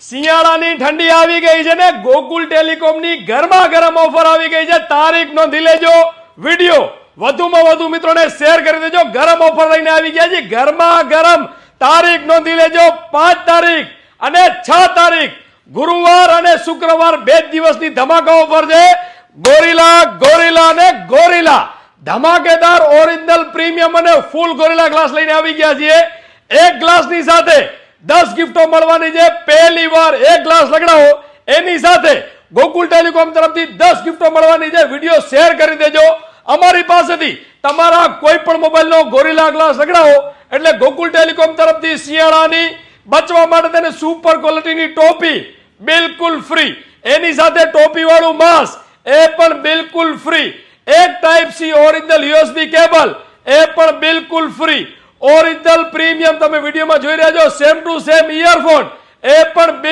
શિયાળાની ઠંડી આવી ગઈ છે ને ગોકુલ ટેલિકોમની ગરમા ગરમ ઓફર આવી ગઈ છે. તારીખ નોંધી લેજો. વિડિયો વધુમાં વધુ મિત્રોને શેર કરી દેજો. ગરમ ઓફર લઈને આવી ગયા છે. ગરમા ગરમ તારીખ નોંધી લેજો. 5 તારીખ અને 6 તારીખ ગુરુવાર અને શુક્રવાર 2 દિવસની ધમાકા ઓફર છે. ગોરિલા અને ગોરિલા ધમાકેદાર ઓરિજિનલ પ્રીમિયમ અને ફૂલ ગોરિલા ગ્લાસ લઈને આવી ગયા છીએ. એક ગ્લાસની સાથે 10 ગિફ્ટો મળવાની છે. પહેલી વાર એક ગ્લાસ લગડાવો એની સાથે ગોકુલ ટેલિકોમ તરફથી 10 ગિફ્ટો મળવાની છે. વિડિયો શેર કરી દેજો. અમારી પાસેથી તમારા કોઈ પણ મોબાઈલનો ગોરિલા ગ્લાસ લગડાવો એટલે ગોકુલ ટેલિકોમ તરફથી શિયાળાની બચવા માટે તેને સુપર ક્વોલિટીની ટોપી બિલકુલ ફ્રી. એની સાથે ટોપી વાળું માસ્ક એ પણ બિલકુલ ફ્રી. એક type C original USB cable એ પણ બિલકુલ ફ્રી. ઓરિજિનલ પ્રીમિયમ તમે વિડીયોમાં જોઈ રહ્યા છો સેમ ટુ સેમ ઇયરફોન એ પણ